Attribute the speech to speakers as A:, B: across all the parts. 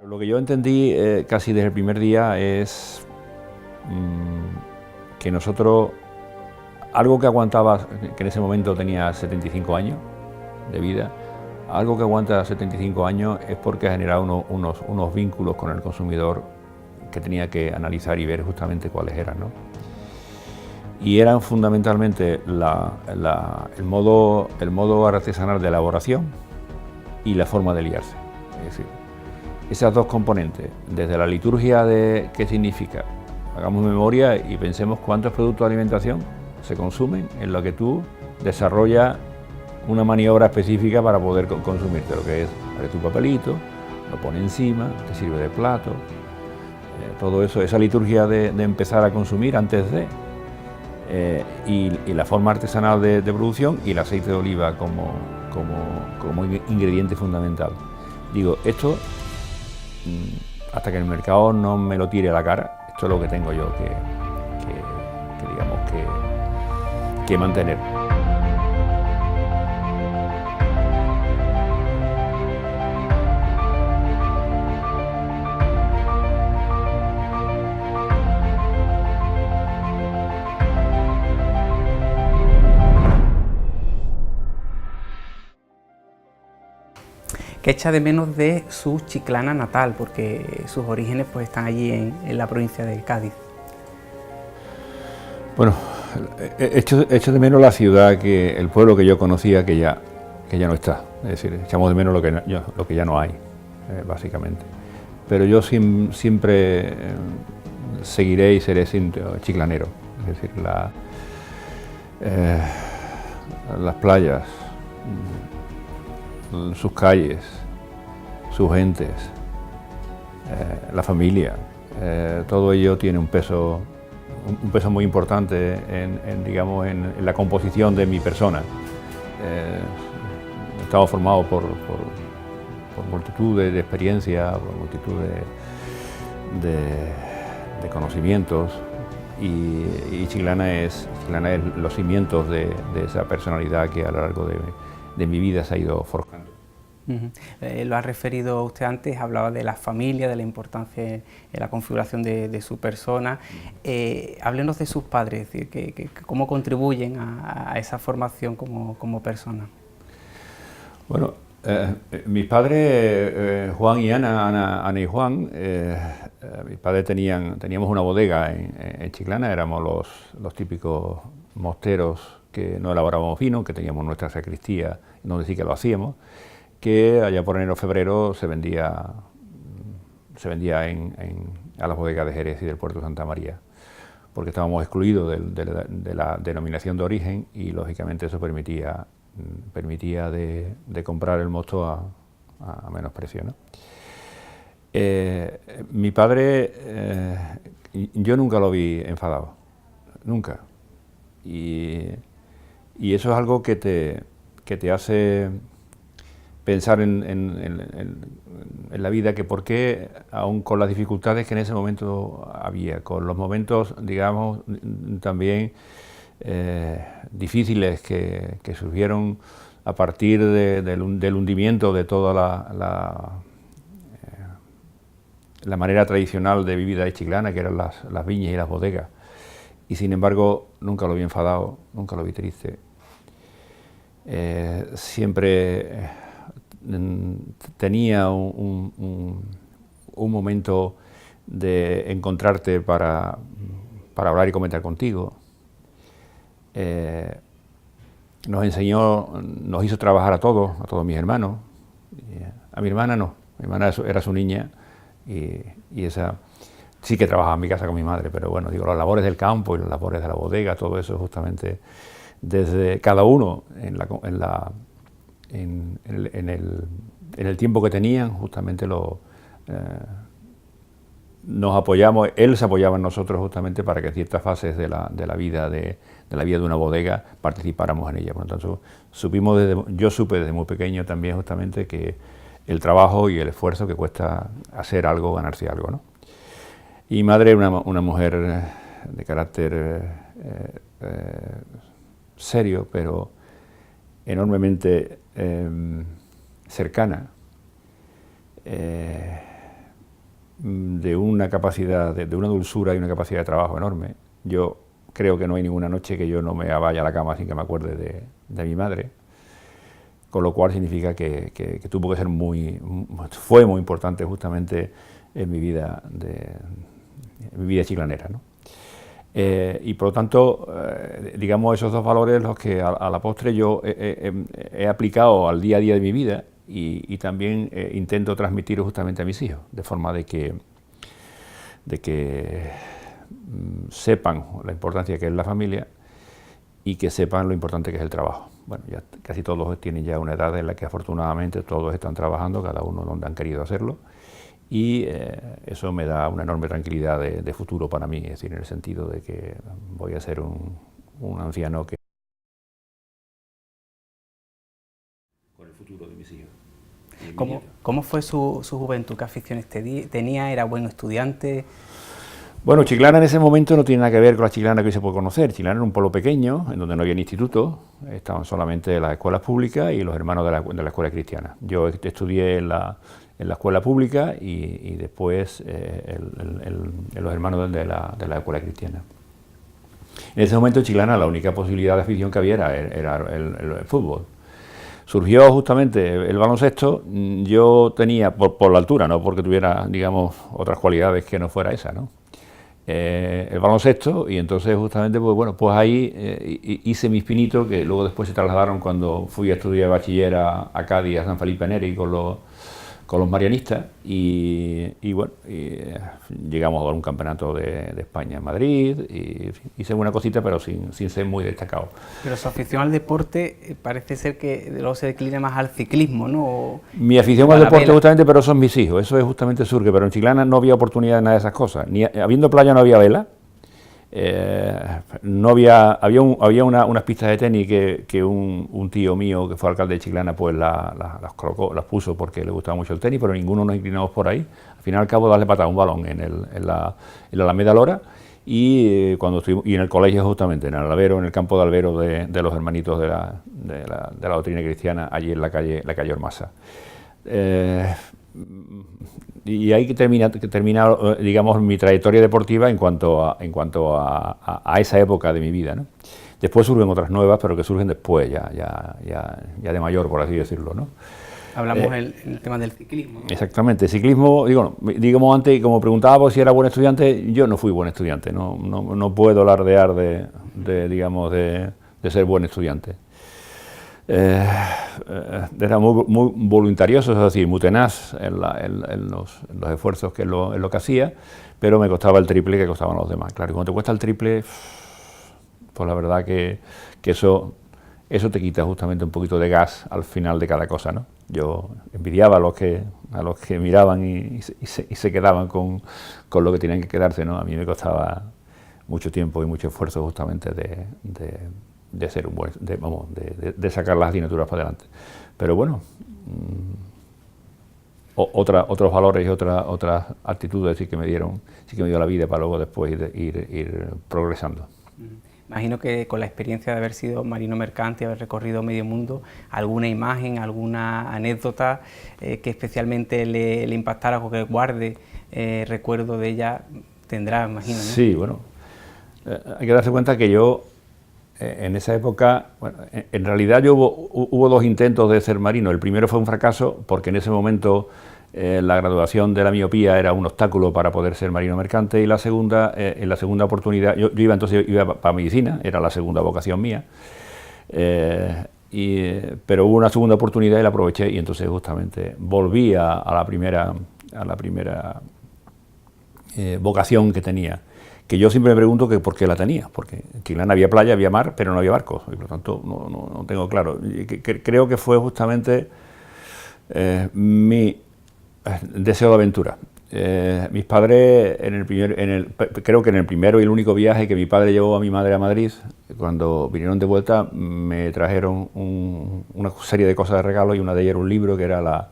A: Lo que yo entendí casi desde el primer día es que nosotros, algo que aguantaba, que en ese momento tenía 75 años de vida, algo que aguanta 75 años es porque ha generado unos vínculos con el consumidor que tenía que analizar y ver justamente cuáles eran, ¿no? Y eran fundamentalmente el modo artesanal de elaboración y la forma de liarse. Es decir, esas dos componentes, desde la liturgia de qué significa, hagamos memoria y pensemos cuántos productos de alimentación se consumen en lo que tú desarrollas una maniobra específica para poder consumirte, lo que es, abre tu papelito, lo pone encima, te sirve de plato, todo eso, esa liturgia de empezar a consumir antes de, y la forma artesanal de producción y el aceite de oliva como ingrediente fundamental. Digo, esto, hasta que el mercado no me lo tire a la cara, esto es lo que tengo yo que mantener.
B: ¿Qué echa de menos de su Chiclana natal? Porque sus orígenes pues están allí en la provincia de Cádiz.
A: Bueno, echo de menos la ciudad, el pueblo que yo conocía que ya no está. Es decir, echamos de menos lo que ya no hay, básicamente. Pero yo siempre seguiré y seré chiclanero. Es decir, las playas, sus calles, sus gentes, la familia, todo ello tiene un peso muy importante en la composición de mi persona. Estamos formados por multitud de experiencias, por multitud de conocimientos, y Chiclana es los cimientos de esa personalidad que a lo largo de mi vida se ha ido forjando.
B: Lo ha referido usted antes, hablaba de la familia, de la importancia en la configuración de su persona. Háblenos de sus padres, es decir, que cómo contribuyen a esa formación como persona.
A: Bueno, mis padres, Juan y Ana y Juan, mis padres teníamos una bodega en Chiclana, éramos los típicos mosteros que no elaborábamos vino, que teníamos nuestra sacristía, donde sí que lo hacíamos, que allá por enero o febrero se vendía a las bodegas de Jerez y del puerto de Santa María, porque estábamos excluidos de la denominación de origen y lógicamente eso permitía de comprar el mosto a menos precio, ¿no? Mi padre, yo nunca lo vi enfadado, nunca, y eso es algo que te hace pensar en la vida, que por qué, aun con las dificultades que en ese momento había, con los momentos, digamos, también difíciles que surgieron a partir del hundimiento de toda la manera tradicional de vivir de Chiclana, que eran las viñas y las bodegas, y sin embargo nunca lo vi enfadado, nunca lo vi triste. Siempre tenía un momento de encontrarte para hablar y comentar contigo. Nos hizo trabajar a todos mis hermanos. A mi hermana no, mi hermana era su niña y esa sí que trabajaba en mi casa con mi madre, pero bueno, digo, las labores del campo y las labores de la bodega, todo eso justamente desde cada uno en el tiempo que tenían, justamente nos apoyamos, él se apoyaba en nosotros justamente para que en ciertas fases de la vida de una bodega participáramos en ella. Por lo tanto, yo supe desde muy pequeño también justamente que el trabajo y el esfuerzo que cuesta hacer algo, ganarse algo, ¿no? Y mi madre era una mujer de carácter serio, pero enormemente cercana, una capacidad, de una dulzura y una capacidad de trabajo enorme. Yo creo que no hay ninguna noche que yo no me vaya a la cama sin que me acuerde de mi madre, con lo cual significa que tuvo que ser fue muy importante justamente en mi vida chiclanera, ¿no? Y por lo tanto, digamos, esos dos valores los que a la postre yo he aplicado al día a día de mi vida y también intento transmitir justamente a mis hijos, de forma de que sepan la importancia que es la familia y que sepan lo importante que es el trabajo. Bueno, ya casi todos tienen ya una edad en la que afortunadamente todos están trabajando, cada uno donde han querido hacerlo, y eso me da una enorme tranquilidad de futuro para mí, es decir, en el sentido de que voy a ser un anciano que... con el futuro de mis hijos.
B: ¿Cómo fue su juventud? ¿Qué aficiones tenía? ¿Era buen estudiante?
A: Bueno, Chiclana en ese momento no tiene nada que ver con la Chiclana que hoy se puede conocer. Chiclana era un pueblo pequeño, en donde no había ni instituto, estaban solamente las escuelas públicas y los hermanos de la escuela cristiana. Yo estudié en la escuela pública y después los hermanos de la escuela cristiana. En ese momento en Chiclana la única posibilidad de afición que había era el fútbol. Surgió justamente el baloncesto. Yo tenía, por la altura, no porque tuviera, digamos, otras cualidades que no fuera esa, ¿no? El baloncesto, y entonces justamente pues ahí hice mis pinitos, que luego después se trasladaron cuando fui a estudiar bachiller a Cádiz, a San Felipe Neri con los marianistas, y llegamos a dar un campeonato de España en Madrid, y hice una cosita pero sin ser muy destacado.
B: Pero su afición al deporte parece ser que luego se declina más al ciclismo, ¿no?
A: Mi afición al deporte justamente, pero son mis hijos, eso es justamente surge, pero en Chiclana no había oportunidad de nada de esas cosas, ni habiendo playa no había vela. No había unas pistas de tenis que un tío mío que fue alcalde de Chiclana pues las colocó, las puso porque le gustaba mucho el tenis, pero ninguno nos inclinamos por ahí. Al final y al cabo darle patada a un balón en la Alameda Lora y en el colegio justamente, en el albero, en el campo de albero de los hermanitos de la doctrina cristiana, allí en la calle Ormasa. Y ahí que termina, digamos, mi trayectoria deportiva en cuanto a esa época de mi vida, ¿no? Después surgen otras nuevas, pero que surgen después, ya de mayor, por así decirlo, ¿no?
B: Hablamos el tema del ciclismo, ¿no?
A: Exactamente, ciclismo, digamos antes, como preguntaba si era buen estudiante, yo no fui buen estudiante, no puedo alardear de ser buen estudiante. Era muy voluntarioso, es decir, muy tenaz en los esfuerzos en lo que hacía, pero me costaba el triple que costaban los demás. Claro, y cuando te cuesta el triple, pues la verdad que eso te quita justamente un poquito de gas al final de cada cosa, ¿no? Yo envidiaba a los que miraban y se quedaban con lo que tenían que quedarse, ¿no? A mí me costaba mucho tiempo y mucho esfuerzo justamente de ser de sacar las asignaturas para adelante. Pero bueno, otros valores y otras actitudes sí que me dio la vida para luego después ir progresando.
B: Imagino que con la experiencia de haber sido marino mercante, haber recorrido medio mundo, alguna imagen, alguna anécdota que especialmente le impactara o que guarde recuerdo de ella, tendrá, imagino, ¿no?
A: Sí, bueno, hay que darse cuenta que yo en esa época, bueno, en realidad hubo dos intentos de ser marino. El primero fue un fracaso porque en ese momento la graduación de la miopía era un obstáculo para poder ser marino mercante, y en la segunda oportunidad, yo iba para medicina, era la segunda vocación mía, pero hubo una segunda oportunidad y la aproveché, y entonces justamente volví a la primera vocación que tenía, que yo siempre me pregunto que por qué la tenía, porque en Chiclana había playa, había mar, pero no había barcos, y por lo tanto no tengo claro. Creo que fue justamente mi deseo de aventura. Mis padres, creo que en el primero y el único viaje que mi padre llevó a mi madre a Madrid, cuando vinieron de vuelta, me trajeron una serie de cosas de regalo, y una de ellas era un libro que era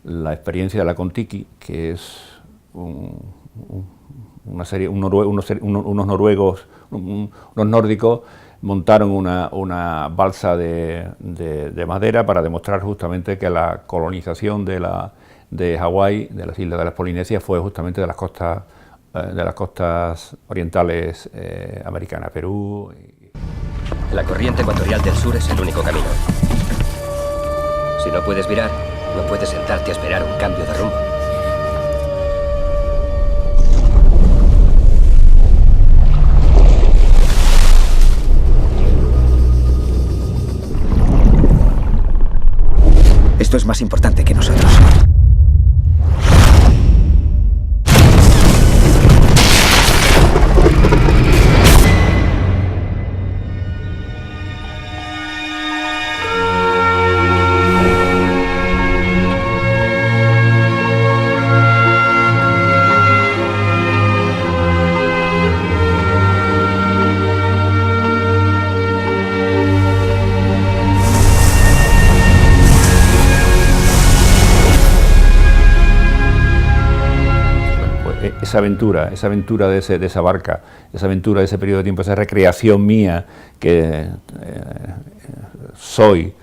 A: la experiencia de la Kon-Tiki, que es unos noruegos, unos nórdicos, montaron una balsa de madera para demostrar justamente que la colonización de Hawái, de las islas de las Polinesias, fue justamente de las costas de las costas orientales americanas, Perú.
C: La corriente ecuatorial del sur es el único camino. Si no puedes virar, no puedes sentarte a esperar un cambio de rumbo.
D: Esto es más importante que nosotros.
A: Esa aventura de esa barca, esa aventura de ese periodo de tiempo, esa recreación mía que soy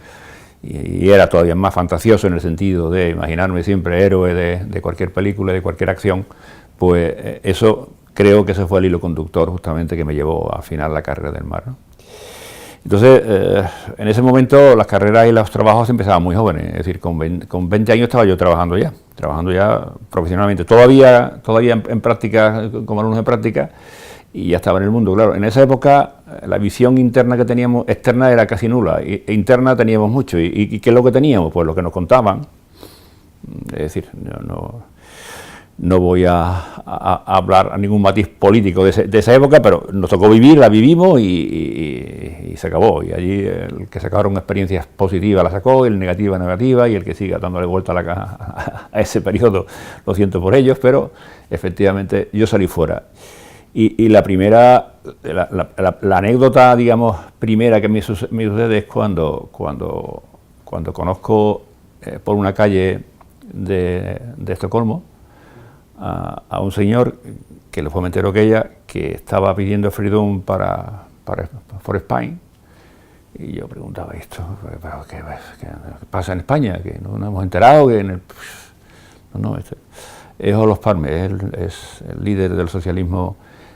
A: y era todavía más fantasioso en el sentido de imaginarme siempre héroe de cualquier película, de cualquier acción, pues eso creo que ese fue el hilo conductor justamente que me llevó a final la carrera del mar, ¿no? Entonces, en ese momento las carreras y los trabajos empezaban muy jóvenes, es decir, con 20 años estaba yo trabajando ya profesionalmente, todavía en práctica, como alumnos de práctica, y ya estaba en el mundo, claro. En esa época la visión interna que teníamos, externa era casi nula, e interna teníamos mucho, y ¿qué es lo que teníamos? Pues lo que nos contaban, es decir, no voy a hablar a ningún matiz político de esa época, pero nos tocó vivir, la vivimos y se acabó. Y allí el que sacaron experiencias positivas la sacó, el negativa, y el que siga dándole vuelta a la caja a ese periodo, lo siento por ellos, pero efectivamente yo salí fuera. Y la primera, la anécdota, digamos, primera que me sucede es cuando conozco por una calle de Estocolmo a un señor que lo fue mentero que ella, que estaba pidiendo freedom for Spain, y yo preguntaba esto, ¿pero qué pasa en España? Que no nos hemos enterado, que es Olof Palme, es el líder del socialismo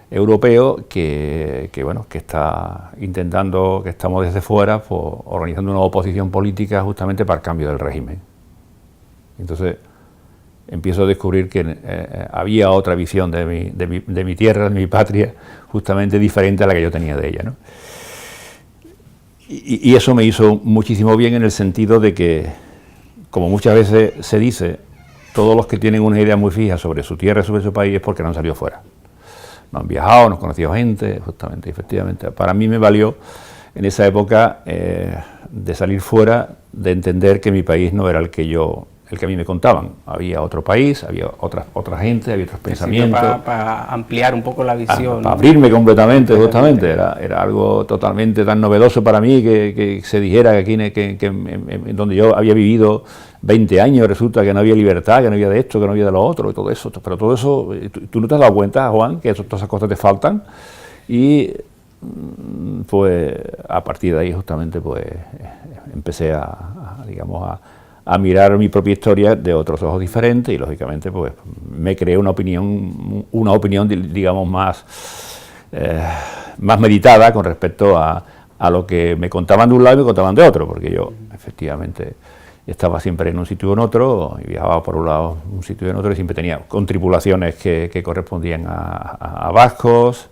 A: europeo que está intentando, que estamos desde fuera, pues, organizando una oposición política justamente para el cambio del régimen. Entonces empiezo a descubrir que había otra visión de mi tierra, de mi patria, justamente diferente a la que yo tenía de ella, ¿no? Y eso me hizo muchísimo bien en el sentido de que, como muchas veces se dice, todos los que tienen una idea muy fija sobre su tierra y sobre su país es porque no han salido fuera. No han viajado, no han conocido gente, justamente, efectivamente. Para mí me valió en esa época de salir fuera, de entender que mi país no era el que a mí me contaban. Había otro país, había otra gente, había otros pensamientos.
B: Para ampliar un poco la visión.
A: Para abrirme completamente, justamente. Era algo totalmente tan novedoso para mí que se dijera que aquí, en donde yo había vivido 20 años, resulta que no había libertad, que no había de esto, que no había de lo otro, y todo eso. Pero todo eso, tú no te has dado cuenta, Juan, que todas esas cosas te faltan. Y pues a partir de ahí justamente pues empecé a mirar mi propia historia de otros ojos diferentes y lógicamente pues me creé una opinión digamos más meditada con respecto a lo que me contaban de un lado y me contaban de otro, porque yo efectivamente estaba siempre en un sitio o en otro, y viajaba por un lado un sitio y en otro, y siempre tenía con tripulaciones que correspondían a vascos,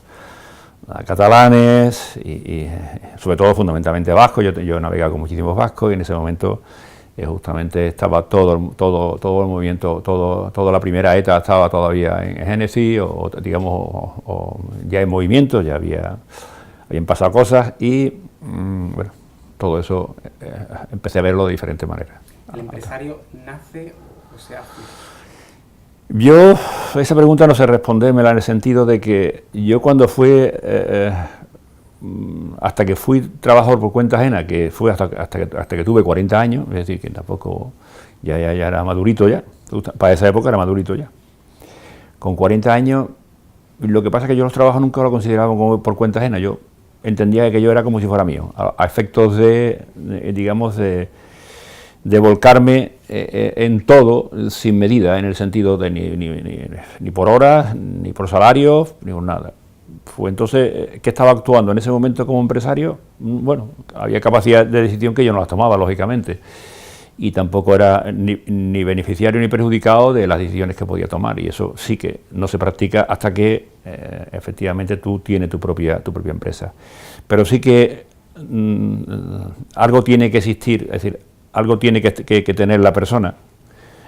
A: a catalanes y sobre todo fundamentalmente a vascos. Yo navegaba con muchísimos vascos y en ese momento justamente estaba todo el movimiento, toda la primera ETA estaba todavía en génesis o ya en movimiento, ya habían pasado cosas y bueno, todo eso empecé a verlo de diferentes maneras.
B: ¿El empresario nace o se hace?
A: Yo, esa pregunta no sé respondérmela en el sentido de que yo cuando fui, hasta que fui trabajador por cuenta ajena, que fue hasta que tuve 40 años, es decir, que tampoco, ya era madurito ya, para esa época era madurito ya. Con 40 años, lo que pasa es que yo los trabajos nunca lo consideraba como por cuenta ajena, yo entendía que yo era como si fuera mío, a efectos de volcarme en todo sin medida, en el sentido de ni por horas, ni por salarios, ni por nada. Fue entonces que estaba actuando en ese momento como empresario. Bueno, había capacidad de decisión que yo no las tomaba, lógicamente, y tampoco era ni beneficiario ni perjudicado de las decisiones que podía tomar, y eso sí que no se practica hasta que efectivamente tú tienes tu propia empresa. Pero sí que algo tiene que existir, es decir, algo tiene que tener la persona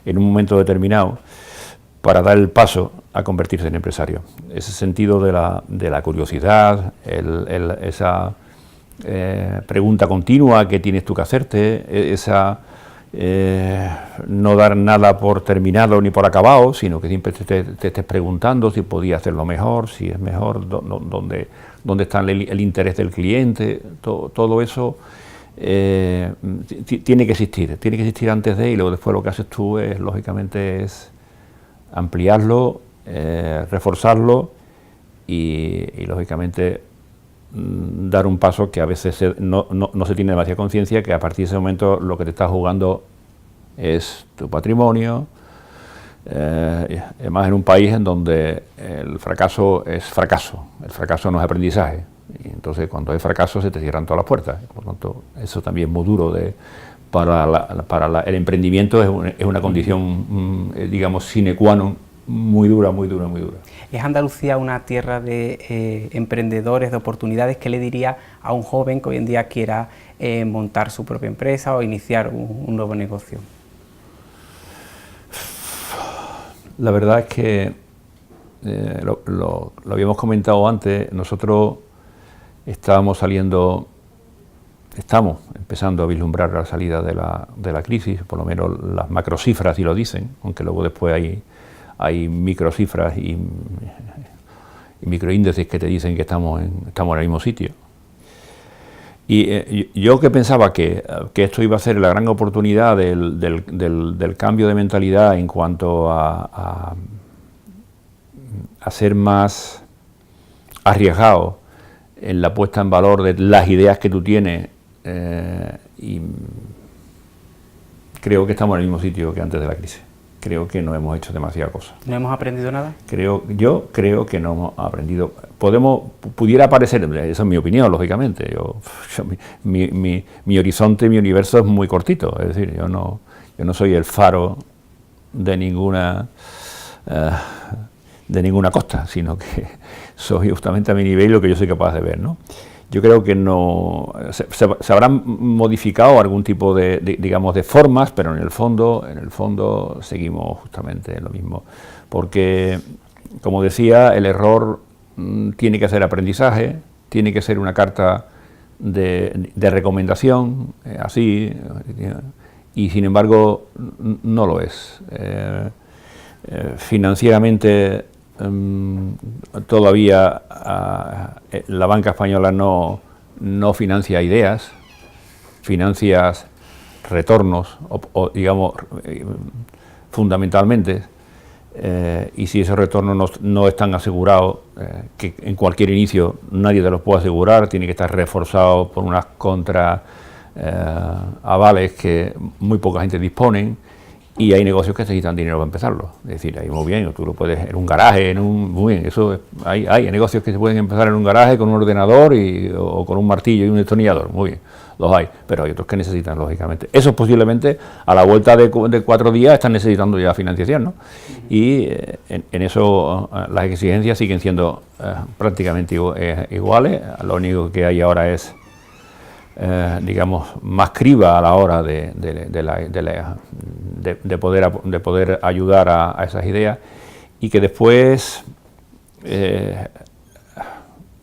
A: en un momento determinado para dar el paso a convertirse en empresario. Ese sentido de la curiosidad, esa pregunta continua que tienes tú que hacerte, esa no dar nada por terminado ni por acabado, sino que siempre te estés preguntando si podía hacerlo mejor, si es mejor, dónde está el interés del cliente, todo eso tiene que existir antes de, y luego después lo que haces tú es, lógicamente, es ampliarlo, reforzarlo y lógicamente dar un paso que a veces no se tiene demasiada conciencia, que a partir de ese momento lo que te estás jugando es tu patrimonio, además en un país en donde el fracaso es fracaso, el fracaso no es aprendizaje, y entonces cuando hay fracaso se te cierran todas las puertas. Por lo tanto, eso también es muy duro para el emprendimiento, es una condición, digamos, sine qua non, muy dura.
B: ¿Es Andalucía una tierra de emprendedores, de oportunidades? ¿Qué le diría a un joven que hoy en día quiera montar su propia empresa o iniciar un nuevo negocio?
A: La verdad es que lo habíamos comentado antes. Nosotros estamos empezando a vislumbrar la salida de la crisis, por lo menos las macrocifras sí lo dicen, aunque luego después hay microcifras y microíndices que te dicen que estamos en el mismo sitio. Y yo que pensaba que esto iba a ser la gran oportunidad del cambio de mentalidad en cuanto a ser más arriesgado en la puesta en valor de las ideas que tú tienes, y creo que estamos en el mismo sitio que antes de la crisis. Creo que no hemos hecho demasiada cosa.
B: ¿No hemos aprendido nada?
A: Yo creo que no hemos aprendido. Pudiera parecer, esa es mi opinión, lógicamente. Mi horizonte, mi universo es muy cortito. Es decir, yo no soy el faro de ninguna costa, sino que soy justamente a mi nivel lo que yo soy capaz de ver, ¿no? Yo creo que no se habrán modificado algún tipo digamos, de formas, pero en el fondo seguimos justamente en lo mismo, porque, como decía, el error tiene que ser aprendizaje, tiene que ser una carta de recomendación, así, y sin embargo no lo es. Financieramente todavía la banca española no financia ideas, financia retornos, o digamos, fundamentalmente, y si esos retornos no están asegurados, que en cualquier inicio nadie te los puede asegurar, tiene que estar reforzado por unas avales que muy poca gente disponen. Y hay negocios que necesitan dinero para empezarlo. Es decir, ahí muy bien, tú lo puedes en un garaje, muy bien, eso hay negocios que se pueden empezar en un garaje con un ordenador o con un martillo y un destornillador, muy bien, los hay, pero hay otros que necesitan, lógicamente. Esos posiblemente a la vuelta de 4 días están necesitando ya financiación, ¿no? Y en eso las exigencias siguen siendo prácticamente iguales. Lo único que hay ahora es digamos, más criba a la hora de poder ayudar a esas ideas, y que después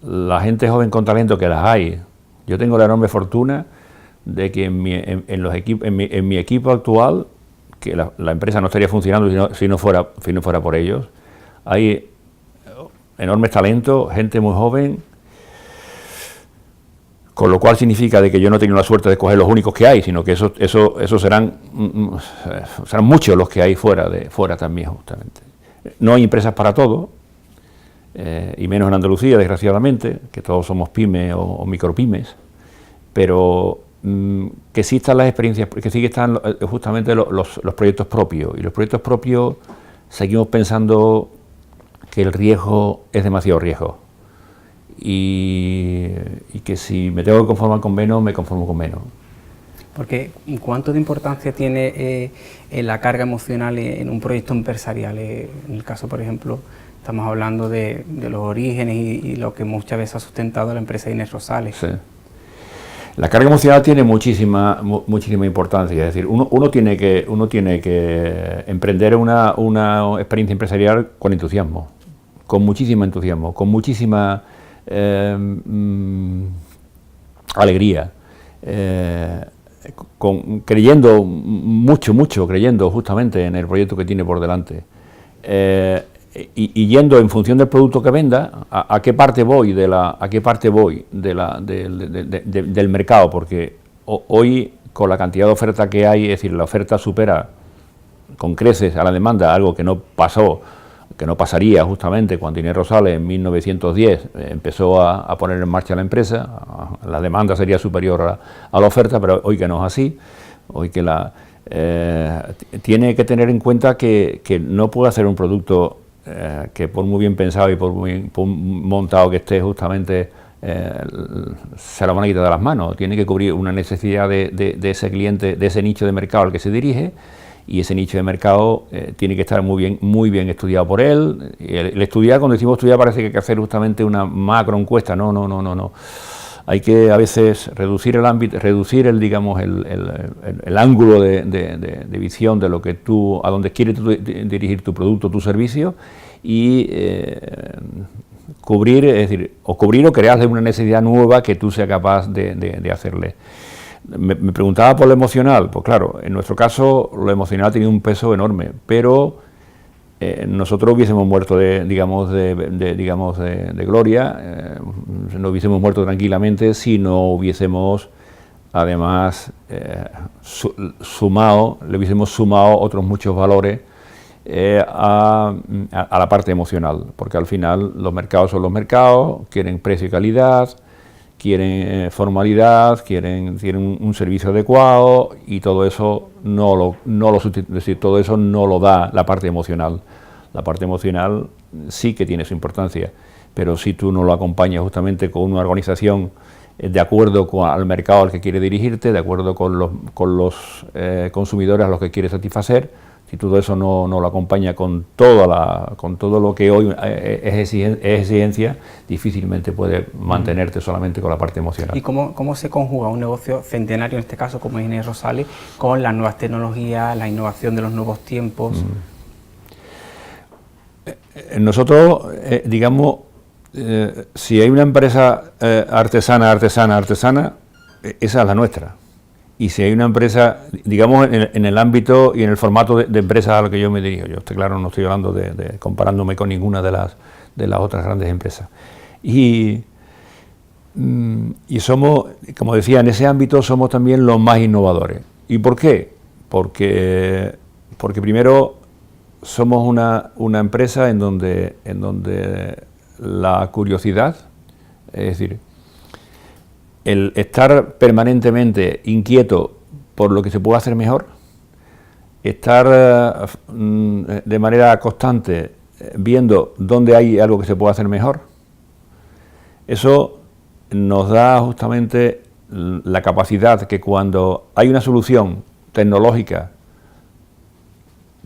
A: la gente joven con talento, que las hay. Yo tengo la enorme fortuna de que en mi equipo actual, que la empresa no estaría funcionando si no fuera por ellos, hay enormes talentos, gente muy joven, con lo cual significa de que yo no he tenido la suerte de escoger los únicos que hay, sino que esos serán muchos los que hay fuera también, justamente. No hay empresas para todo, y menos en Andalucía, desgraciadamente, que todos somos pymes o micropymes, pero que sí están las experiencias, que sí que están justamente los proyectos propios, y los proyectos propios seguimos pensando que el riesgo es demasiado riesgo, y que si me tengo que conformar con menos, me conformo con menos.
B: Porque ¿cuánto de importancia tiene la carga emocional en un proyecto empresarial? En el caso, por ejemplo, estamos hablando de los orígenes y lo que muchas veces ha sustentado la empresa Inés Rosales.
A: Sí. La carga emocional tiene muchísima importancia, es decir, uno tiene que emprender una experiencia empresarial con entusiasmo, con muchísimo entusiasmo, con muchísima alegría, creyendo creyendo justamente en el proyecto que tiene por delante, y yendo en función del producto que venda, a qué parte voy del mercado, porque hoy, con la cantidad de oferta que hay, es decir, la oferta supera con creces a la demanda, algo que no pasaría justamente cuando Inés Rosales en 1910 empezó a poner en marcha la empresa. La demanda sería superior a la oferta, pero hoy que no es así, hoy que tiene que tener en cuenta que no puede hacer un producto que por muy bien pensado y por muy montado que esté, justamente se lo van a quitar de las manos. Tiene que cubrir una necesidad de ese cliente, de ese nicho de mercado al que se dirige, y ese nicho de mercado tiene que estar muy bien estudiado por él. El estudiar, cuando decimos estudiar, parece que hay que hacer justamente una macro encuesta. No. Hay que a veces reducir el ámbito, reducir el ángulo de visión de lo que a donde quieres dirigir tu producto, tu servicio, y cubrir, es decir, o crearle una necesidad nueva que tú seas capaz de hacerle. Me preguntaba por lo emocional. Pues claro, en nuestro caso lo emocional ha tenido un peso enorme, pero nosotros hubiésemos muerto de gloria, no hubiésemos muerto tranquilamente si no hubiésemos además le hubiésemos sumado otros muchos valores a la parte emocional, porque al final los mercados son los mercados, quieren precio y calidad, quieren formalidad, quieren un servicio adecuado, y todo eso todo eso no lo da la parte emocional. La parte emocional sí que tiene su importancia, pero si tú no lo acompañas justamente con una organización de acuerdo al mercado al que quiere dirigirte, de acuerdo con los consumidores a los que quiere satisfacer, si todo eso no lo acompaña con todo lo que hoy es exigencia, difícilmente puede mantenerte solamente con la parte emocional.
B: ¿Y cómo se conjuga un negocio centenario, en este caso como Inés Rosales, con las nuevas tecnologías, la innovación de los nuevos tiempos?
A: Nosotros, si hay una empresa artesana, esa es la nuestra. Y si hay una empresa, digamos, en el ámbito y en el formato de empresa a lo que yo me dirijo, yo claro, no estoy hablando de comparándome con ninguna de las otras grandes empresas. Y somos, como decía, en ese ámbito somos también los más innovadores. ¿Y por qué? Porque primero somos una empresa en donde la curiosidad, es decir, el estar permanentemente inquieto por lo que se puede hacer mejor, estar de manera constante viendo dónde hay algo que se puede hacer mejor, eso nos da justamente la capacidad que cuando hay una solución tecnológica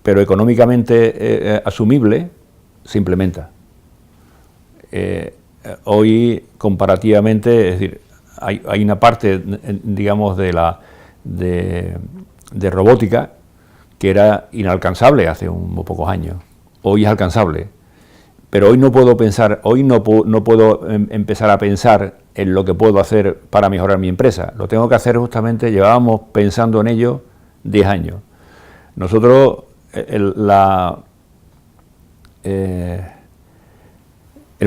A: pero económicamente asumible, se implementa. Hoy, comparativamente, es decir, hay una parte, digamos, de robótica que era inalcanzable hace unos pocos años. Hoy es alcanzable, pero hoy no puedo empezar a pensar en lo que puedo hacer para mejorar mi empresa. Lo tengo que hacer justamente, llevábamos pensando en ello 10 años. Nosotros, el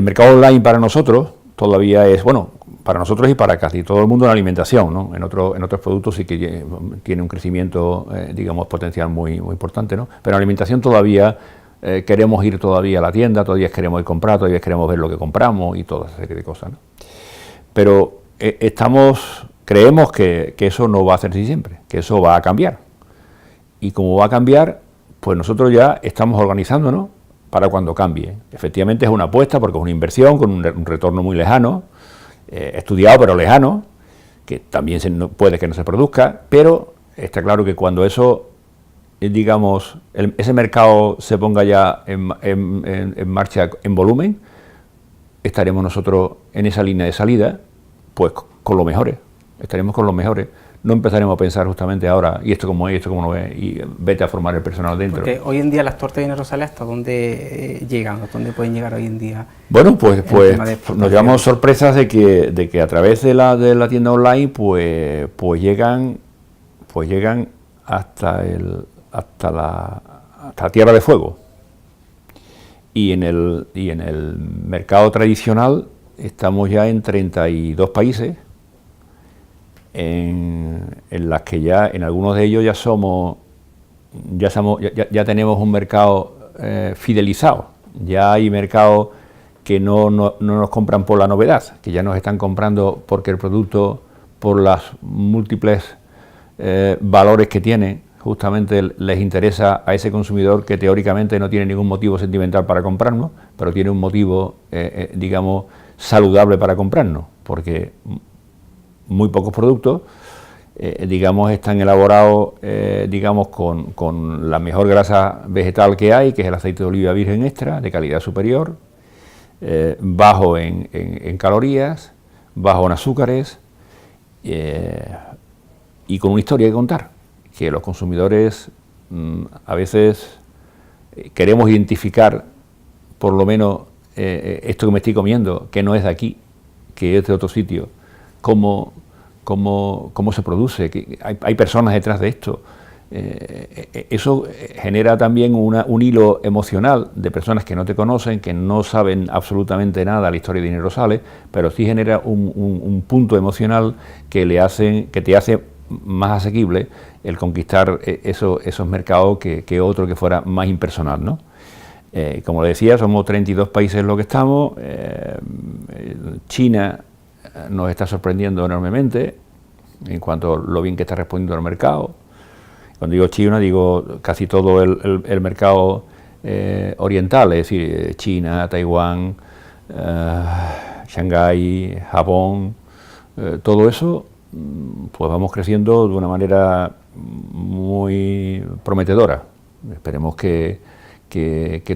A: mercado online para nosotros todavía es, bueno, para nosotros y para casi todo el mundo en alimentación, ¿no? En otros productos sí que tiene un crecimiento, digamos, potencial muy importante, ¿no? Pero en alimentación todavía queremos ir todavía a la tienda, todavía queremos ir a comprar, todavía queremos ver lo que compramos y toda esa serie de cosas, ¿no? Pero estamos creemos que eso no va a hacerse siempre, que eso va a cambiar. Y como va a cambiar, pues nosotros ya estamos organizándonos para cuando cambie. Efectivamente es una apuesta porque es una inversión con un retorno muy lejano, estudiado pero lejano, que también puede que no se produzca, pero está claro que cuando eso, digamos, ese mercado se ponga ya en marcha en volumen, estaremos nosotros en esa línea de salida, pues con los mejores, estaremos con los mejores. No empezaremos a pensar justamente ahora, y esto como es, y esto como no es, y vete a formar el personal dentro.
B: Porque hoy en día las tortas de Inés Rosales, ¿hasta dónde llegan? ¿Hasta dónde pueden llegar hoy en día?
A: Bueno, pues nos llevamos sorpresas de que a través de la tienda online, pues llegan hasta Tierra de Fuego. Y en el mercado tradicional estamos ya en 32 países, en las que ya en algunos de ellos ya tenemos un mercado fidelizado. Ya hay mercados que no nos compran por la novedad, que ya nos están comprando porque el producto, por las múltiples valores que tiene, justamente les interesa a ese consumidor que teóricamente no tiene ningún motivo sentimental para comprarnos, pero tiene un motivo, digamos, saludable para comprarnos, porque muy pocos productos, digamos, están elaborados, digamos, con la mejor grasa vegetal que hay, que es el aceite de oliva virgen extra, de calidad superior, bajo en calorías, bajo en azúcares, y con una historia que contar, que los consumidores a veces queremos identificar, por lo menos, esto que me estoy comiendo, que no es de aquí, que es de otro sitio, cómo se produce, que hay personas detrás de esto. Eso genera también un hilo emocional de personas que no te conocen, que no saben absolutamente nada de la historia de Inés Rosales, pero sí genera un punto emocional que te hace más asequible el conquistar esos mercados que otro que fuera más impersonal, ¿no? Como le decía, somos 32 países en lo que estamos. China nos está sorprendiendo enormemente en cuanto a lo bien que está respondiendo el mercado. Cuando digo China, digo casi todo el mercado oriental, es decir, China, Taiwán, Shanghái, Japón, todo eso, pues vamos creciendo de una manera muy prometedora. Esperemos que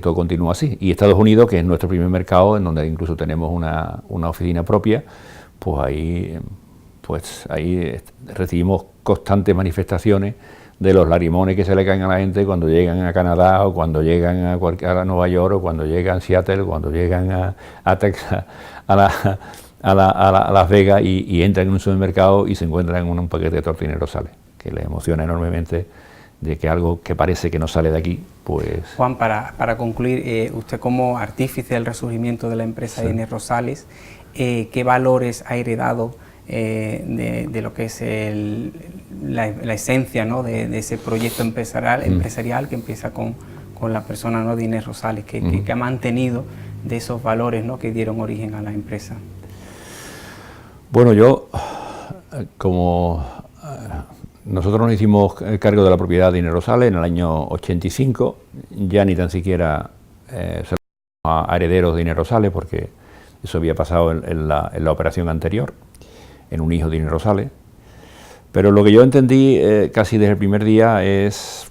A: todo continúe así. Y Estados Unidos, que es nuestro primer mercado, en donde incluso tenemos una oficina propia, pues ahí recibimos constantes manifestaciones de los lagrimones que se le caen a la gente cuando llegan a Canadá, o cuando llegan a Nueva York, o cuando llegan a Seattle, cuando llegan a Texas, a Las Vegas, y entran en un supermercado y se encuentran un paquete de tortas Inés Rosales, que les emociona enormemente, de que algo que parece que no sale de aquí, pues...
B: Juan, para concluir, usted como artífice del resurgimiento de la empresa, sí, Inés Rosales, ¿qué valores ha heredado de lo que es la esencia, ¿no?, de ese proyecto empresarial que empieza con la persona, ¿no?, de Inés Rosales, que ha mantenido de esos valores, ¿no?, que dieron origen a la empresa?
A: Bueno, nosotros nos hicimos cargo de la propiedad de Inés Rosales en el año 85, ya ni tan siquiera se lo a herederos de Inés Rosales, porque eso había pasado en la operación anterior, en un hijo de Inés Rosales. Pero lo que yo entendí casi desde el primer día es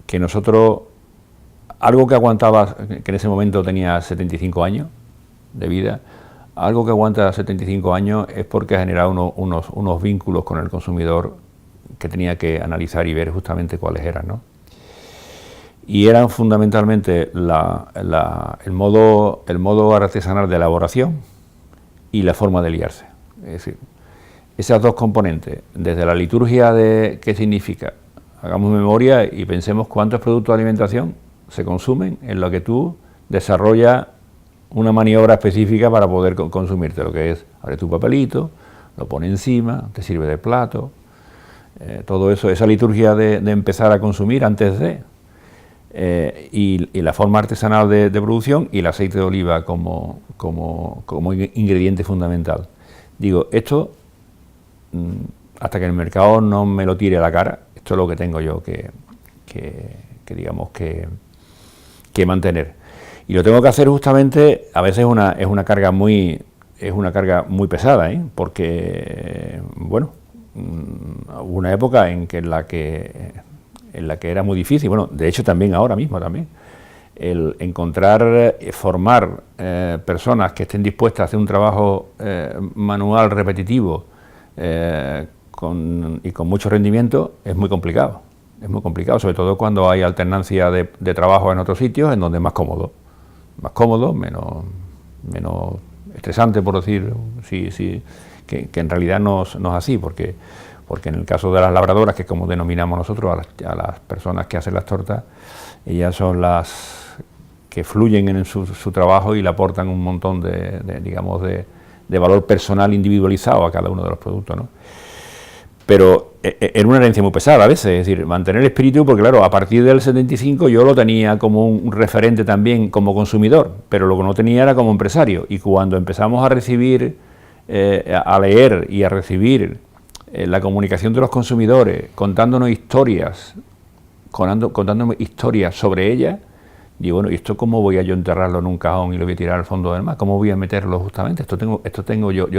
A: que nosotros, algo que aguantaba, que en ese momento tenía 75 años de vida, algo que aguanta 75 años es porque ha generado unos vínculos con el consumidor que tenía que analizar y ver justamente cuáles eran, ¿no? Y eran fundamentalmente el modo artesanal de elaboración y la forma de liarse. Es decir, esas dos componentes, desde la liturgia de qué significa, hagamos memoria y pensemos cuántos productos de alimentación se consumen en lo que tú desarrollas una maniobra específica para poder consumirte, lo que es, abre tu papelito, lo pone encima, te sirve de plato, todo eso, esa liturgia de empezar a consumir antes de, y la forma artesanal de producción y el aceite de oliva como ingrediente fundamental. digo, esto, hasta que el mercado no me lo tire a la cara, esto es lo que tengo yo que digamos que mantener. Y lo tengo que hacer justamente, a veces es una carga muy pesada, porque, bueno, hubo una época en la que era muy difícil, bueno, de hecho también ahora mismo también, el encontrar, formar personas que estén dispuestas a hacer un trabajo manual repetitivo y con mucho rendimiento es muy complicado. Es muy complicado, sobre todo cuando hay alternancia de trabajo en otros sitios, en donde es más cómodo, menos estresante, por decir, que en realidad no es así, porque en el caso de las labradoras, que es como denominamos nosotros a las personas que hacen las tortas, ellas son las que fluyen en su trabajo y le aportan un montón de valor personal individualizado a cada uno de los productos, ¿no? Pero era una herencia muy pesada a veces, es decir, mantener el espíritu, porque claro, a partir del 75 yo lo tenía como un referente también como consumidor, pero lo que no tenía era como empresario, y cuando empezamos a recibir, a leer y a recibir la comunicación de los consumidores, contándonos historias sobre ellas, digo, bueno, ¿y esto cómo voy a yo enterrarlo en un cajón y lo voy a tirar al fondo del mar? ¿Cómo voy a meterlo justamente? Yo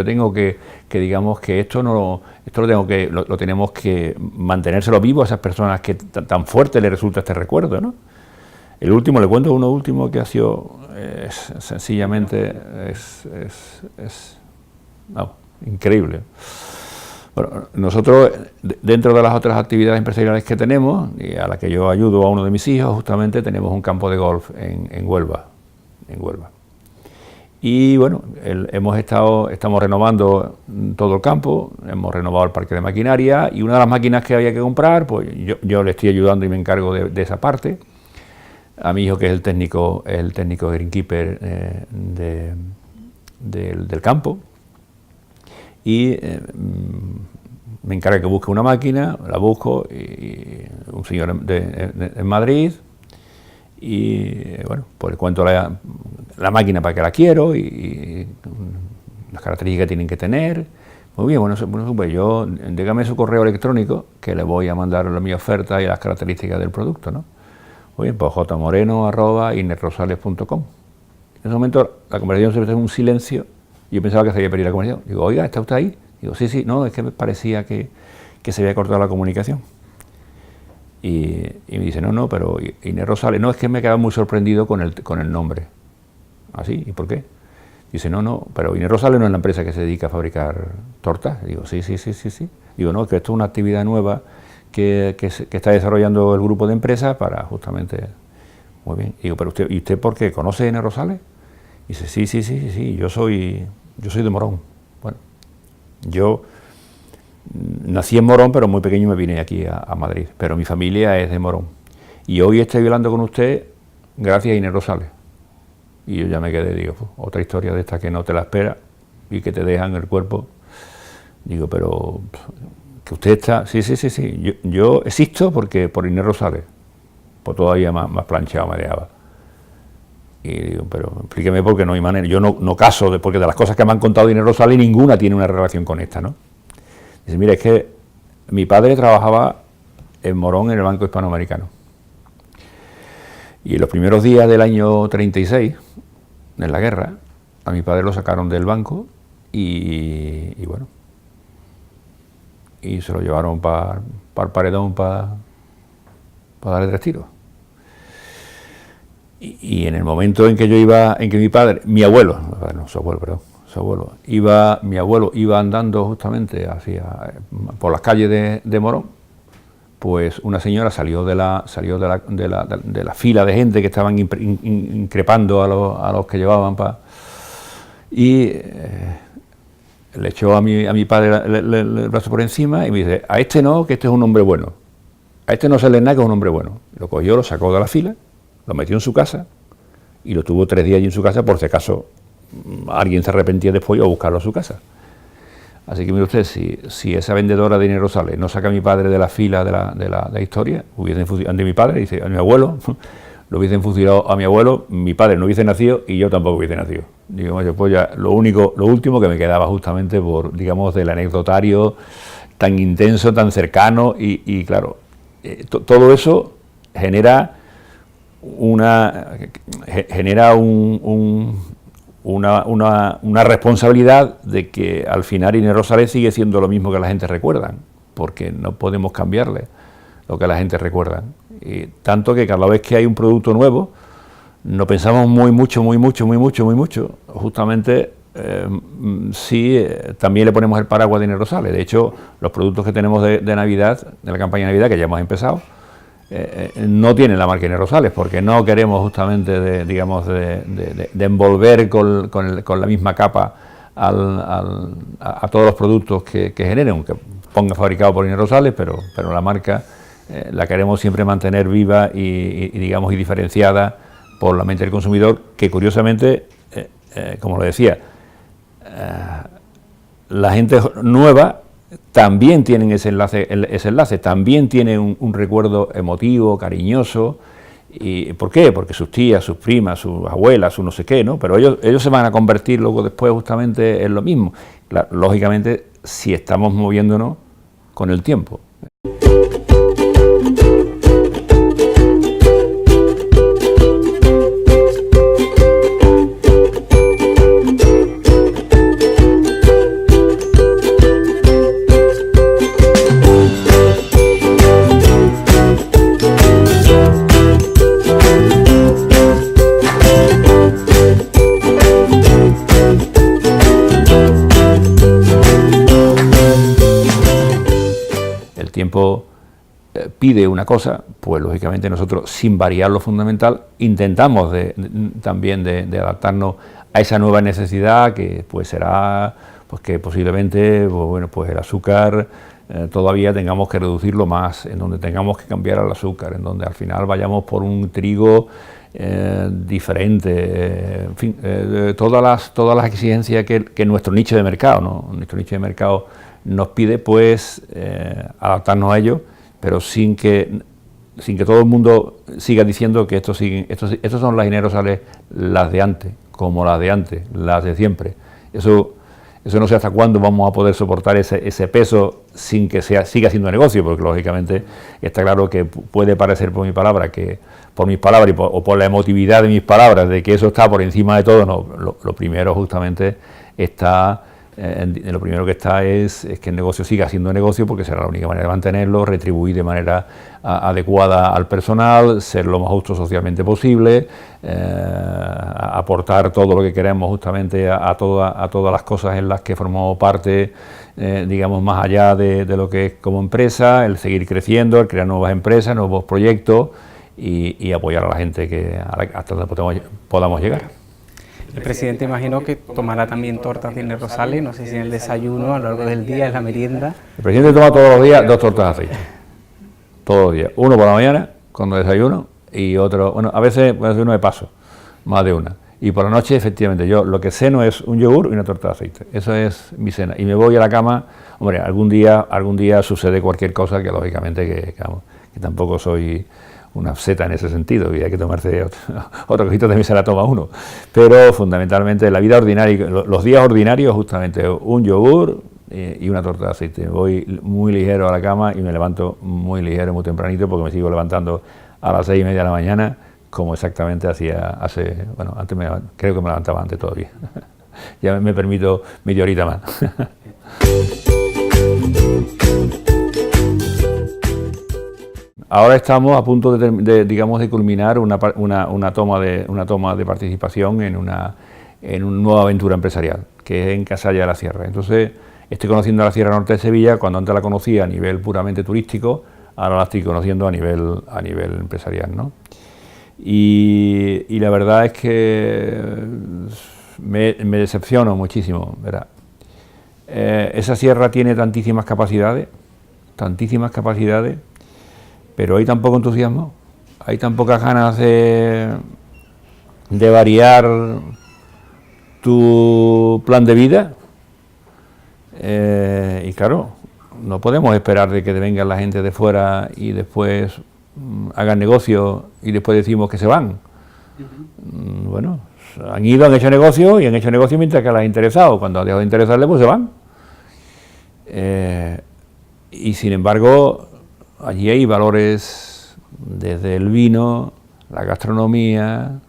A: tengo que digamos que esto lo tenemos que mantenérselo vivo a esas personas que tan fuerte les resulta este recuerdo, ¿no? El último, le cuento uno último que ha sido sencillamente increíble. Bueno, nosotros, dentro de las otras actividades empresariales que tenemos, y a la que yo ayudo a uno de mis hijos, justamente tenemos un campo de golf en Huelva. Y bueno, estamos renovando todo el campo, hemos renovado el parque de maquinaria, y una de las máquinas que había que comprar, pues yo le estoy ayudando y me encargo de esa parte. A mi hijo, que es el técnico greenkeeper del campo, y me encarga que busque una máquina, la busco, y un señor en Madrid, y bueno, pues le cuento la máquina para que la quiero y las características que tienen que tener. Muy bien, bueno, pues yo, dígame su correo electrónico, que le voy a mandar mi oferta y las características del producto, ¿no? Muy bien, pues jmoreno@inesrosales.com. En ese momento la conversación se hizo un silencio. Yo pensaba que se había perdido la comunicación. Digo, oiga, ¿está usted ahí? Digo, sí, no, es que me parecía que se había cortado la comunicación. Y me dice, no, pero Inés Rosales, no, es que me he quedado muy sorprendido con el nombre. ¿Ah, sí? ¿Y por qué? Dice, no, pero Inés Rosales no es la empresa que se dedica a fabricar tortas. Digo, sí. Digo, no, es que esto es una actividad nueva que está desarrollando el grupo de empresas para justamente... Muy bien. Digo, pero ¿y usted por qué? ¿Conoce a Inés Rosales? Dice, sí, yo soy de Morón. Bueno, yo nací en Morón, pero muy pequeño me vine aquí a Madrid, pero mi familia es de Morón. Y hoy estoy hablando con usted gracias a Inés Rosales. Y yo ya me quedé, digo, pues, otra historia de esta que no te la espera y que te dejan el cuerpo. Digo, pero que usted está... Sí, yo existo porque por Inés Rosales. Pues todavía más planchado me dejaba. Y digo, pero explíqueme por qué no hay manera. Yo no caso, porque de las cosas que me han contado Inés Rosales, ninguna tiene una relación con esta, ¿no? Dice, mira, es que mi padre trabajaba en Morón en el Banco Hispanoamericano. Y en los primeros días del año 36, en la guerra, a mi padre lo sacaron del banco y bueno, y se lo llevaron para el paredón para darle 3 tiros. Y en el momento en que mi abuelo iba andando justamente por las calles de Morón, pues una señora salió de la fila de gente que estaban increpando a los que llevaban y le echó a mi padre el brazo por encima y me dice, a este no, que este es un hombre bueno, a este no se le nada, que es un hombre bueno. Lo cogió, lo sacó de la fila, lo metió en su casa y lo tuvo 3 días allí en su casa por si acaso alguien se arrepentía después a buscarlo a su casa. Así que mire usted, si esa vendedora de Inés Rosales no saca a mi padre de la fila de la historia, hubiesen fusilado a mi padre, dice, a mi abuelo, lo hubiesen fusilado a mi abuelo, mi padre no hubiese nacido y yo tampoco hubiese nacido. Digamos, pues ya lo último que me quedaba justamente por, digamos, del anecdotario tan intenso, tan cercano y claro, todo eso genera una responsabilidad de que al final Inés Rosales sigue siendo lo mismo que la gente recuerda, porque no podemos cambiarle lo que la gente recuerda. Y tanto que cada vez que hay un producto nuevo, no pensamos muy mucho, justamente si también le ponemos el paraguas de Inés Rosales. De hecho, los productos que tenemos de Navidad, de la campaña de Navidad, que ya hemos empezado, no tienen la marca Inés Rosales, porque no queremos justamente de envolver con la misma capa a todos los productos que generen, aunque ponga fabricado por Inés Rosales, pero la marca la queremos siempre mantener viva y digamos y diferenciada por la mente del consumidor, que curiosamente, como lo decía, la gente nueva también tienen ese enlace, también tienen un recuerdo emotivo, cariñoso. ¿Y por qué? Porque sus tías, sus primas, sus abuelas, su no sé qué, ¿no? Pero ellos se van a convertir luego después justamente en lo mismo. Lógicamente, si estamos moviéndonos con el tiempo. Pide una cosa, pues lógicamente nosotros, sin variar lo fundamental, intentamos también de adaptarnos a esa nueva necesidad que pues será pues que posiblemente pues el azúcar todavía tengamos que reducirlo más, en donde tengamos que cambiar al azúcar, en donde al final vayamos por un trigo diferente, en fin, todas las exigencias que nuestro nicho de mercado, ¿no? Nuestro nicho de mercado nos pide, pues adaptarnos a ello, pero sin que todo el mundo siga diciendo que estos son las Inés Rosales, las de antes, como las de antes, las de siempre. Eso no sé hasta cuándo vamos a poder soportar ese peso sin que siga siendo negocio, porque lógicamente está claro que puede parecer por mis palabras o por la emotividad de mis palabras, de que eso está por encima de todo. No, lo primero justamente está... lo primero que está es que el negocio siga siendo negocio, porque será la única manera de mantenerlo, retribuir de manera adecuada al personal, ser lo más justo socialmente posible, aportar todo lo que queremos justamente a todas las cosas en las que formamos parte, digamos, más allá de lo que es como empresa, el seguir creciendo, el crear nuevas empresas, nuevos proyectos y apoyar a la gente hasta donde podamos llegar.
B: El presidente imagino que tomará también tortas de Inés Rosales, no sé si en el desayuno, a lo largo del día, en la merienda.
A: El presidente toma todos los días 2 tortas de aceite, todos los días, uno por la mañana cuando desayuno y otro, bueno, a veces desayuno de paso, más de una, y por la noche efectivamente yo lo que ceno es un yogur y una torta de aceite, eso es mi cena, y me voy a la cama. Hombre, algún día sucede cualquier cosa que lógicamente que tampoco soy una seta en ese sentido, y hay que tomarse otro cosito, también se la toma uno, pero fundamentalmente la vida ordinaria, los días ordinarios, justamente un yogur y una torta de aceite. Voy muy ligero a la cama y me levanto muy ligero, muy tempranito, porque me sigo levantando a las 6:30 de la mañana, como exactamente hacía antes creo que me levantaba antes todavía. Ya me permito media horita más. Ahora estamos a punto de culminar una toma de participación en una nueva aventura empresarial, que es en Casalla de la Sierra. Entonces, estoy conociendo la Sierra Norte de Sevilla, cuando antes la conocía a nivel puramente turístico, ahora la estoy conociendo a nivel empresarial, ¿no? Y la verdad es que me decepciono muchísimo, ¿verdad? Esa sierra tiene tantísimas capacidades, pero hay tan poco entusiasmo, hay tan pocas ganas de variar tu plan de vida, y claro, no podemos esperar de que venga la gente de fuera y después hagan negocio y después decimos que se van. Bueno, han ido, han hecho negocio y han hecho negocio mientras que les ha interesado. Cuando ha dejado de interesarles, pues se van. Y sin embargo, allí hay valores desde el vino, la gastronomía,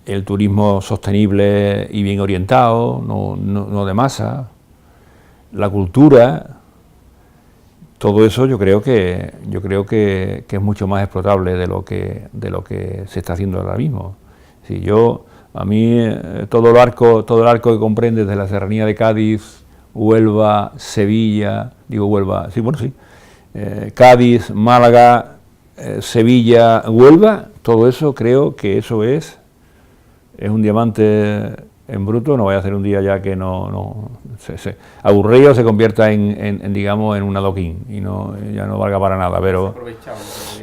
A: el turismo sostenible y bien orientado, no de masa, la cultura. Todo eso yo creo que es mucho más explotable de lo que se está haciendo ahora mismo. Si a mí todo el arco que comprende desde la serranía de Cádiz, Huelva, Sevilla, Cádiz, Málaga, Sevilla, Huelva, todo eso creo que eso es un diamante en bruto. No vaya a ser un día ya que aburrido se convierta digamos en un adoquín y ya no valga para nada,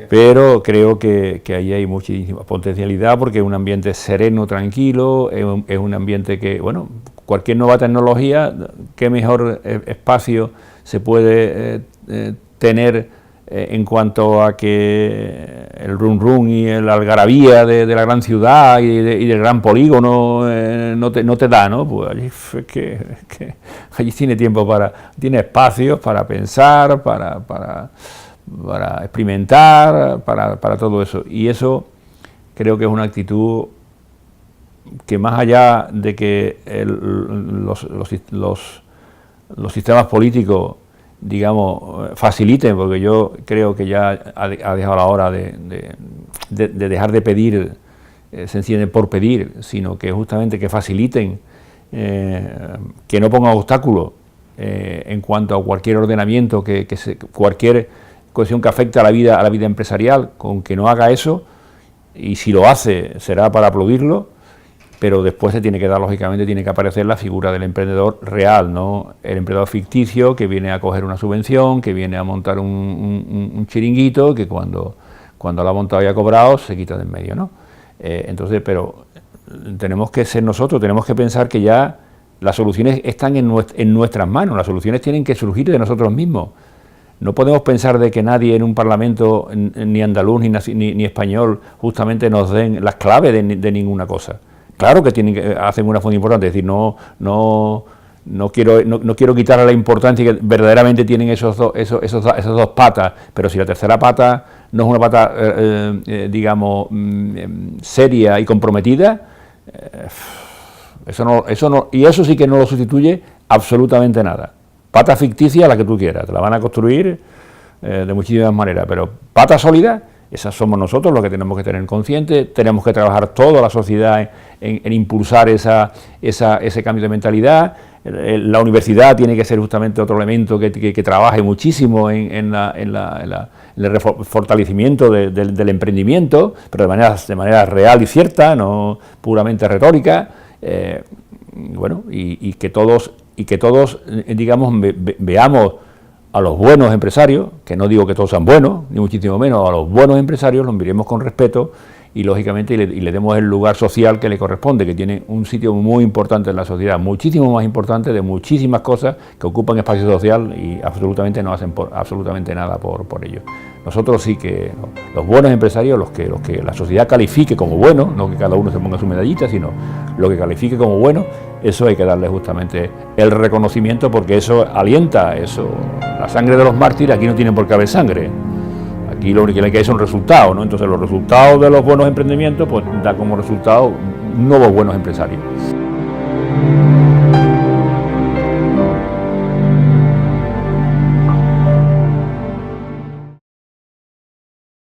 A: pero creo que ahí hay muchísima potencialidad, porque es un ambiente sereno, tranquilo, es un ambiente que, bueno, cualquier nueva tecnología, qué mejor espacio se puede tener en cuanto a que el rum rum y la algarabía de la gran ciudad y del gran polígono no te da, ¿no? Pues allí es que allí tiene espacios para pensar, para experimentar, para todo eso. Y eso creo que es una actitud que, más allá de que los sistemas políticos, digamos, faciliten, porque yo creo que ya ha dejado la hora de dejar de pedir sencillamente por pedir, sino que justamente que faciliten, que no pongan obstáculos en cuanto a cualquier ordenamiento, cualquier cuestión que afecte a la vida empresarial, con que no haga eso, y si lo hace será para aplaudirlo. Pero después tiene que aparecer la figura del emprendedor real, no el emprendedor ficticio que viene a coger una subvención, que viene a montar un chiringuito, que cuando lo ha montado y ha cobrado se quita de en medio, ¿no? Entonces, pero tenemos que ser nosotros, tenemos que pensar que ya las soluciones están en nuestras manos, las soluciones tienen que surgir de nosotros mismos. No podemos pensar de que nadie en un parlamento, ni andaluz ni español, justamente nos den las claves de ninguna cosa. Claro que hacen una función importante, es decir, no quiero quitarle la importancia que verdaderamente tienen esos dos patas, pero si la tercera pata no es una pata, digamos, seria y comprometida, eso sí que no lo sustituye absolutamente nada. Pata ficticia, la que tú quieras, te la van a construir de muchísimas maneras, pero pata sólida, esas somos nosotros los que tenemos que tener consciente. Tenemos que trabajar toda la sociedad en impulsar ese cambio de mentalidad. La universidad tiene que ser justamente otro elemento que trabaje muchísimo en el fortalecimiento del emprendimiento, pero de manera real y cierta, no puramente retórica. Bueno, y que todos digamos, veamos a los buenos empresarios, que no digo que todos sean buenos, ni muchísimo menos, a los buenos empresarios los miremos con respeto y lógicamente y le demos el lugar social que le corresponde, que tiene un sitio muy importante en la sociedad, muchísimo más importante de muchísimas cosas que ocupan espacio social y absolutamente no hacen absolutamente nada por ello. Nosotros sí que los buenos empresarios, los que la sociedad califique como buenos, no que cada uno se ponga su medallita, sino lo que califique como bueno, eso hay que darle justamente el reconocimiento, porque eso alienta, la sangre de los mártires, aquí no tienen por qué haber sangre, aquí lo único que hay son resultados, ¿no? Entonces los resultados de los buenos emprendimientos pues da como resultado nuevos buenos empresarios.